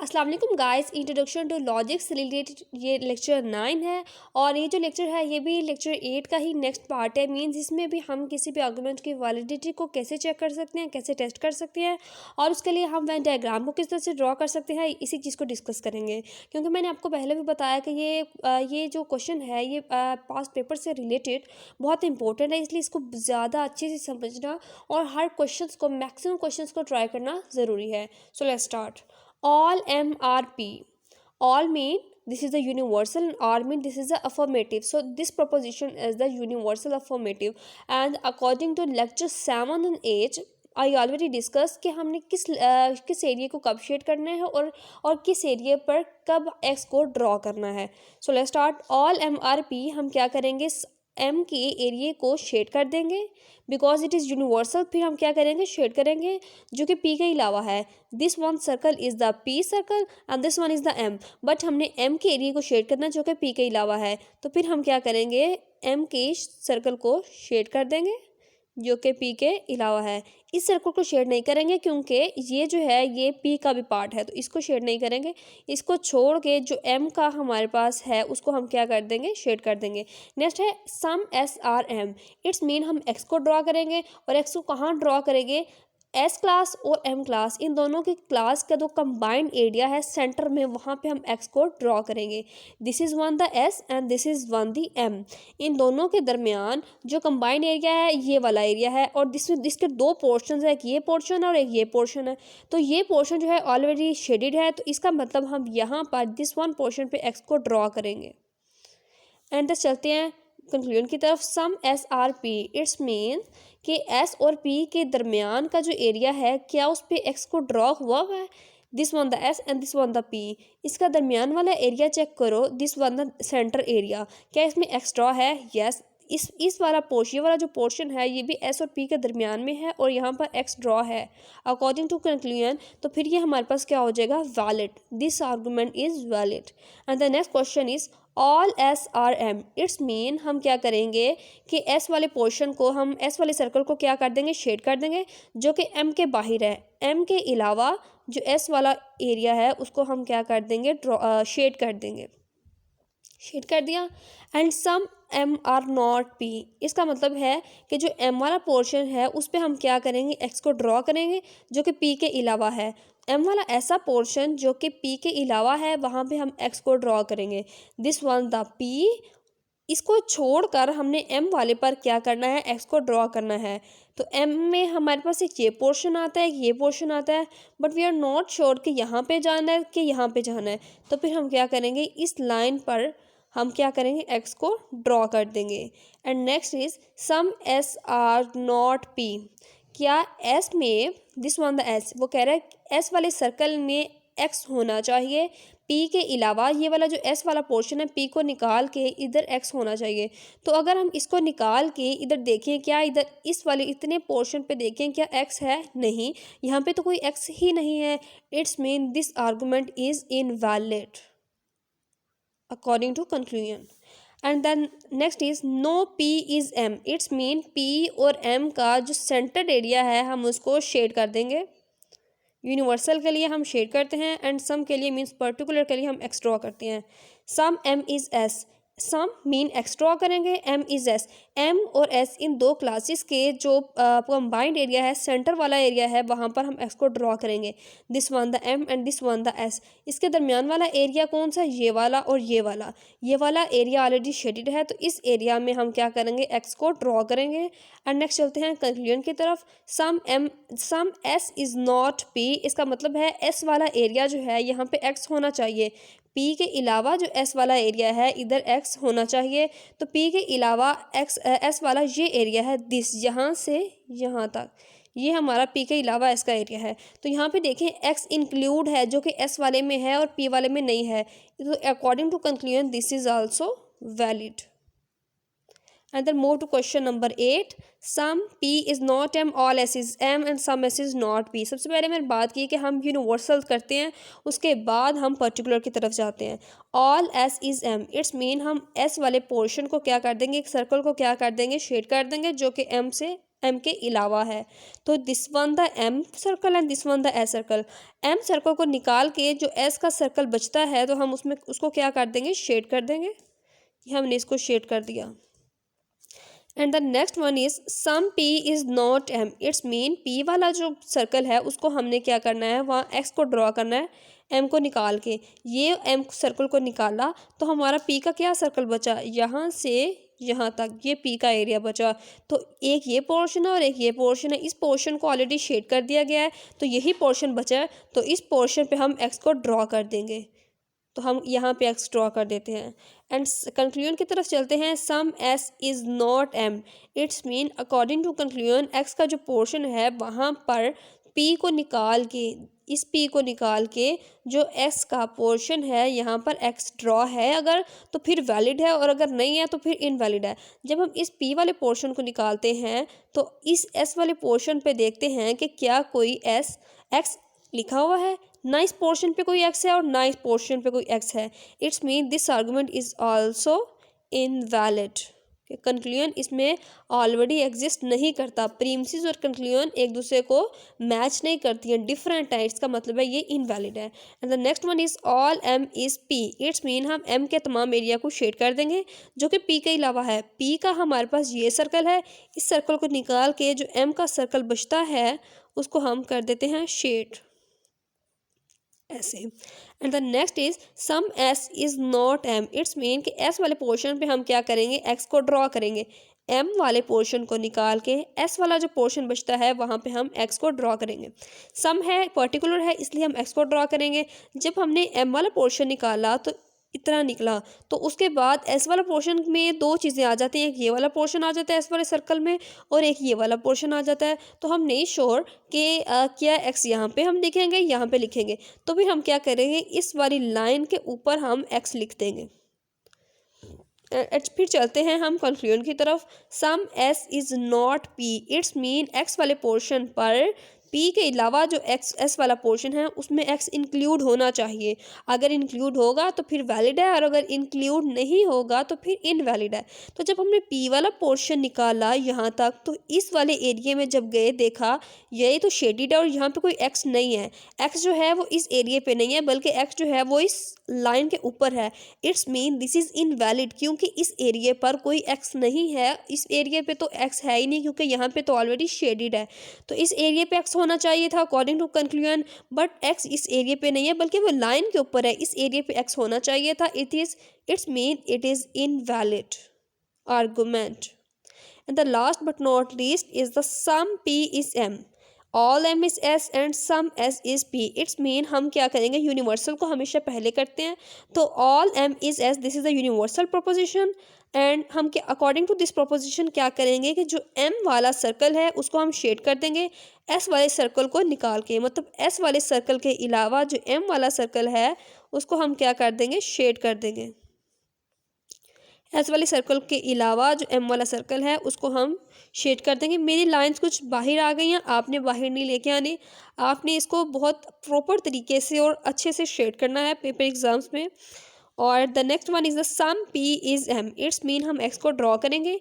अस्सलाम वालेकुम guys, introduction to logic से रिलेटेड ये लेक्चर 9 है। और ये जो लेक्चर है ये भी लेक्चर 8 का ही नेक्स्ट पार्ट है। मींस इसमें भी हम किसी भी आर्गुमेंट की वैलिडिटी को कैसे चेक कर सकते हैं, कैसे टेस्ट कर सकते हैं और उसके लिए हम वेन डायग्राम को किस तरह से ड्रॉ कर सकते हैं, इसी चीज़ को डिस्कस करेंगे। क्योंकि मैंने आपको पहले भी बताया कि ये जो क्वेश्चन है ये पास्ट पेपर से रिलेटेड बहुत इंपॉर्टेंट है, इसलिए इसको ज़्यादा अच्छे से समझना और हर क्वेश्चन को मैक्सिमम क्वेश्चन को ट्राई करना ज़रूरी है। So let's start. All MRP. All mean this is the universal and R mean this is the affirmative. So this proposition is the universal affirmative. And according to lecture 7 and 8, I already discuss कि हमने किस area को कब shade करना है और किस area पर कब एक्स को ड्रॉ करना है। So let's start. All MRP हम क्या करेंगे, एम के एरिया को शेड कर देंगे बिकॉज इट इज़ यूनिवर्सल। फिर हम क्या करेंगे, शेड करेंगे जो कि पी के अलावा है। This one circle is the P circle and this one is the M. But हमने एम के एरिया को शेड करना जो कि पी के अलावा है, तो फिर हम क्या करेंगे, एम के सर्कल को शेड कर देंगे जो कि पी के अलावा है। इस सर्कल को शेड नहीं करेंगे क्योंकि ये जो है ये पी का भी पार्ट है, तो इसको शेड नहीं करेंगे। इसको छोड़ के जो एम का हमारे पास है उसको हम क्या कर देंगे, शेड कर देंगे। नेक्स्ट है सम SRM। इट्स मीन हम एक्स को ड्रॉ करेंगे और एक्स को कहाँ ड्रॉ करेंगे, एस क्लास और एम क्लास इन दोनों के क्लास का जो कंबाइंड एरिया है सेंटर में, वहाँ पे हम एक्स को ड्रॉ करेंगे। This is one the S and this is one the M. इन दोनों के दरमियान जो कंबाइंड एरिया है ये वाला एरिया है और इसके दो पोर्शन है, एक ये पोर्शन है और एक ये पोर्शन है। तो ये पोर्शन जो है ऑलरेडी शेडेड है, तो इसका मतलब हम यहाँ पर दिस वन पोर्शन पे एक्स को ड्रॉ करेंगे। एंड चलते हैं कंक्लूजन की तरफ। सम SRP इट्स मीन कि एस और पी के दरमियान का जो एरिया है क्या उस पर एक्स को ड्रॉ हुआ है। This one the S and this one the P. इसका दरमियान वाला एरिया चेक करो, this one the centre area. क्या इसमें एक्स ड्रॉ है? यस। इस वाला पोर्शन, ये वाला जो पोर्शन है ये भी एस और पी के दरमियान में है और यहाँ पर एक्स ड्रॉ है अकॉर्डिंग टू कंक्लूजन। तो फिर ये हमारे पास क्या हो जाएगा, valid. This argument is valid. And the next question is all SRM। It's mean हम क्या करेंगे कि एस वाले पोर्शन को, हम एस वाले सर्कल को क्या कर देंगे, शेड कर देंगे जो कि एम के बाहर है। एम के अलावा जो एस वाला एरिया है उसको हम क्या कर देंगे, शेड कर देंगे। शेड कर दिया। And some MR0P। इसका मतलब है कि जो एम वाला पोर्शन है उस पर हम क्या करेंगे, एक्स को ड्रॉ करेंगे जो कि पी के अलावा है। एम वाला ऐसा पोर्शन जो कि पी के अलावा है वहाँ पे हम एक्स को ड्रॉ करेंगे। This one the P. इसको छोड़कर हमने एम वाले पर क्या करना है, एक्स को ड्रॉ करना है। तो एम में हमारे पास एक ये पोर्शन आता है, ये पोर्शन आता है, but we are not sure कि यहाँ पे जाना है कि यहाँ पे जाना है। तो फिर हम क्या करेंगे, इस लाइन पर हम क्या करेंगे, एक्स को ड्रॉ कर देंगे। And next is some SR0P। क्या एस में, दिस वन द एस, वो कह रहा है एस वाले सर्कल में एक्स होना चाहिए पी के अलावा। ये वाला जो एस वाला पोर्शन है पी को निकाल के इधर एक्स होना चाहिए। तो अगर हम इसको निकाल के इधर देखें, क्या इधर इस वाले इतने पोर्शन पे देखें क्या एक्स है, नहीं, यहाँ पे तो कोई एक्स ही नहीं है। It's mean this argument is invalid according to conclusion. And then next is no P is M। It's mean P और M का जो सेंटर एरिया है हम उसको शेड कर देंगे। यूनिवर्सल के लिए हम शेड करते हैं एंड सम के लिए मीन्स पर्टिकुलर के लिए हम एक्स ड्रॉ करते हैं। Some M is S। Some mean X draw करेंगे, M इज S। M और S इन दो क्लासेस के जो कंबाइंड एरिया है, सेंटर वाला एरिया है, वहाँ पर हम एक्स को ड्रॉ करेंगे। This one the M and this one the S। इसके दरमियान वाला एरिया कौन सा, ये वाला और ये वाला। ये वाला एरिया ऑलरेडी शेडेड है, तो इस एरिया में हम क्या करेंगे, एक्स को ड्रॉ करेंगे। एंड नेक्स्ट चलते हैं कंक्लूजन की तरफ। सम S इज नॉट P। इसका मतलब है एस वाला एरिया जो है यहाँ पे एक्स होना चाहिए। पी के अलावा जो एस वाला एरिया है इधर एक्स होना चाहिए। तो पी के अलावा एस वाला ये एरिया है, दिस यहाँ से यहाँ तक, ये हमारा पी के अलावा एस का एरिया है। तो यहाँ पे देखें एक्स इंक्लूड है जो कि एस वाले में है और पी वाले में नहीं है। तो according to conclusion this is also valid. And then move to question number 8. Some P is not M, all S is M and some S is not P. सबसे पहले मैंने बात की कि हम यूनिवर्सल करते हैं, उसके बाद हम पर्टिकुलर की तरफ जाते हैं। All S is M। It's mean हम S वाले पोर्शन को क्या कर देंगे, एक सर्कल को क्या कर देंगे, शेड कर देंगे जो कि M से एम के अलावा है। तो this one the M circle and this one the S circle. M circle को निकाल के जो एस का सर्कल बचता है तो हम उसमें उसको क्या कर देंगे, शेड कर देंगे। हमने इसको शेड कर दिया। And the next one is some P is not M. It's mean P वाला जो सर्कल है उसको हमने क्या करना है, वहाँ एक्स को ड्रॉ करना है एम को निकाल के। ये एम सर्कल को निकाला तो हमारा पी का क्या सर्कल बचा, यहाँ से यहाँ तक ये पी का एरिया बचा। तो एक ये पोर्शन है और एक ये पोर्शन है। इस पोर्शन को ऑलरेडी शेड कर दिया गया है तो यही पोर्शन बचा है। तो इस पोर्शन पे हम एक्स को ड्रॉ कर देंगे। तो हम यहाँ पे एक्स ड्रॉ कर देते हैं। एंड कंक्लूजन की तरफ चलते हैं। Some S is not M. It's mean according to conclusion X का जो पोर्शन है वहाँ पर पी को निकाल के, इस पी को निकाल के जो एक्स का पोर्शन है यहाँ पर एक्स ड्रॉ है अगर तो फिर वैलिड है, और अगर नहीं है तो फिर इनवैलिड है। जब हम इस पी वाले पोर्शन को निकालते हैं तो इस एस वाले पोर्शन पे देखते हैं कि क्या कोई एस एक्स लिखा हुआ है, ना इस पोर्शन पे कोई एक्स है और ना इस पोर्शन पे कोई एक्स है। It's mean this argument is also invalid. Conclusion इसमें ऑलरेडी एग्जिस्ट नहीं करता। प्रीमिसेस और कंक्लूजन एक दूसरे को मैच नहीं करती हैं, डिफरेंट है, इसका मतलब है ये इनवैलिड है। And the next one is all M is P. It's mean हम एम के तमाम एरिया को शेड कर देंगे जो कि पी के अलावा है। पी का हमारे पास ये सर्कल है, इस सर्कल को निकाल के जो एम का सर्कल बचता है उसको हम कर देते हैं शेड ऐसे। And the next is some S is not M. It's mean कि एस वाले पोर्शन पे हम क्या करेंगे, एक्स को ड्रॉ करेंगे। एम वाले पोर्शन को निकाल के एस वाला जो पोर्शन बचता है वहाँ पे हम एक्स को ड्रॉ करेंगे। सम है, पर्टिकुलर है, इसलिए हम एक्स को ड्रॉ करेंगे। जब हमने एम वाला पोर्शन निकाला तो इतना निकला, तो उसके बाद एस वाला पोर्शन में दो चीज़ें आ जाती हैं। एक ये वाला पोर्शन आ जाता है एस वाले सर्कल में और एक ये वाला पोर्शन आ जाता है। तो हम नहीं श्योर कि क्या एक्स यहाँ पे हम लिखेंगे, यहाँ पे लिखेंगे। तो फिर हम क्या करेंगे, इस वाली लाइन के ऊपर हम एक्स लिख देंगे। फिर चलते हैं हम कंक्लूजन की तरफ। Some S is not P. It's mean X वाले पोर्शन पर पी के अलावा जो एक्स एस वाला पोर्शन है उसमें एक्स इंक्लूड होना चाहिए। अगर इंक्लूड होगा तो फिर वैलिड है और अगर इंक्लूड नहीं होगा तो फिर इनवैलिड है। तो जब हमने पी वाला पोर्शन निकाला यहाँ तक, तो इस वाले एरिया में जब गए देखा यही तो शेडिड है और यहाँ पे कोई एक्स नहीं है। एक्स जो है वो इस एरिया पे नहीं है बल्कि एक्स जो है वो इस लाइन के ऊपर है। It's mean this is invalid क्योंकि इस एरिया पर कोई एक्स नहीं है। इस एरिया पे तो एक्स है ही नहीं क्योंकि यहाँ पे तो ऑलरेडी शेडिड है। तो इस एरिया पे एक्स होना चाहिए था according to conclusion, but X इस एरिया पे नहीं है बल्कि वो लाइन के ऊपर है। इस एरिया पे एक्स होना चाहिए था। It's mean it is invalid argument. And the last but not least is the some P is M, all M is S and some S is P. It's mean हम क्या करेंगे, universal को हमेशा पहले करते हैं। तो all M is S, this is the universal proposition. And हम क्या अकॉर्डिंग टू दिस प्रोपोजिशन क्या करेंगे कि जो एम वाला सर्कल है उसको हम शेड कर देंगे एस वाले सर्कल को निकाल के। मतलब एस वाले सर्कल के अलावा जो एम वाला सर्कल है उसको हम क्या कर देंगे, शेड कर देंगे। एस वाले सर्कल के अलावा जो एम वाला सर्कल है उसको हम शेड कर देंगे। मेरी लाइंस कुछ बाहर आ गई हैं, आपने बाहर नहीं लेके आने, आपने इसको बहुत प्रॉपर तरीके से और अच्छे से शेड करना है पेपर एग्जाम्स में। और the next one is the some P is M. It's mean हम एक्स को ड्रॉ करेंगे।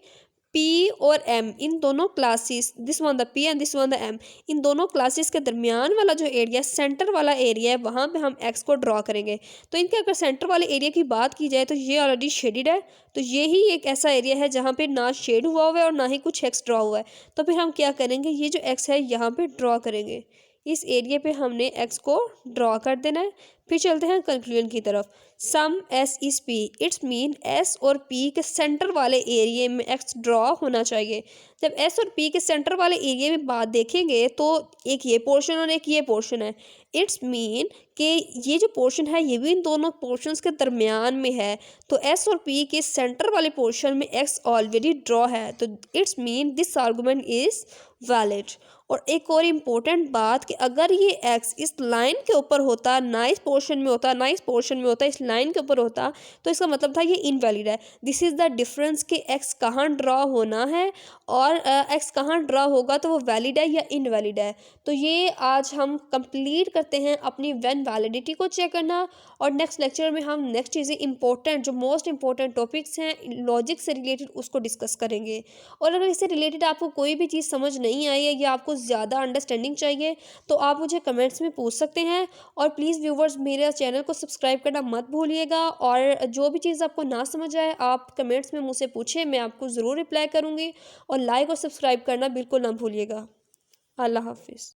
पी और एम इन दोनों classes, this one the P and this one the M, इन दोनों क्लासेस के दरमियान वाला जो एरिया, सेंटर वाला एरिया है, वहाँ पे हम एक्स को ड्रॉ करेंगे। तो इनके अगर सेंटर वाले एरिया की बात की जाए तो ये ऑलरेडी शेडिड है। तो ये ही एक ऐसा एरिया है जहाँ पे ना शेड हुआ हुआ है और ना ही कुछ एक्स ड्रॉ हुआ है। तो फिर हम क्या करेंगे, ये जो एक्स है यहाँ पे ड्रॉ करेंगे। इस एरिया पे हमने एक्स को ड्रॉ कर देना है। फिर चलते हैं कंक्लूजन की तरफ। Some S is P. It's mean S और पी के सेंटर वाले एरिया में एक्स ड्रॉ होना चाहिए। जब एस और पी के सेंटर वाले एरिया में बात देखेंगे तो एक ये पोर्शन और एक ये पोर्शन है। इट्स मीन कि ये जो पोर्शन है ये भी इन दोनों पोर्शंस के दरमियान में है। तो एस और पी के सेंटर वाले पोर्शन में एक्स ऑलरेडी ड्रॉ है। तो it's mean this argument is valid. और एक और इम्पोर्टेंट बात कि अगर ये एक्स इस लाइन के ऊपर होता, ना इस पोर्शन में होता, ना इस पोर्शन में होता, इस लाइन के ऊपर होता, तो इसका मतलब था ये इनवैलिड है। दिस इज़ द डिफरेंस कि एक्स कहाँ ड्रॉ होना है और एक्स कहाँ ड्रॉ होगा तो वो वैलिड है या इनवैलिड है। तो ये आज हम कंप्लीट करते हैं अपनी व्हेन वैलिडिटी को चेक करना, और नेक्स्ट लेक्चर में हम नेक्स्ट चीज़ें इंपॉर्टेंट जो मोस्ट इंपॉर्टेंट टॉपिक्स हैं लॉजिक से रिलेटेड उसको डिस्कस करेंगे। और अगर इससे रिलेटेड आपको कोई भी चीज़ समझ नहीं आई है या आपको ज़्यादा अंडरस्टैंडिंग चाहिए तो आप मुझे कमेंट्स में पूछ सकते हैं। और प्लीज़ व्यूवर्स मेरे चैनल को सब्सक्राइब करना मत भूलिएगा, और जो भी चीज़ आपको ना समझ आए आप कमेंट्स में मुझसे पूछें, मैं आपको ज़रूर रिप्लाई करूँगी। और लाइक और सब्सक्राइब करना बिल्कुल ना भूलिएगा। अल्लाह हाफिज़।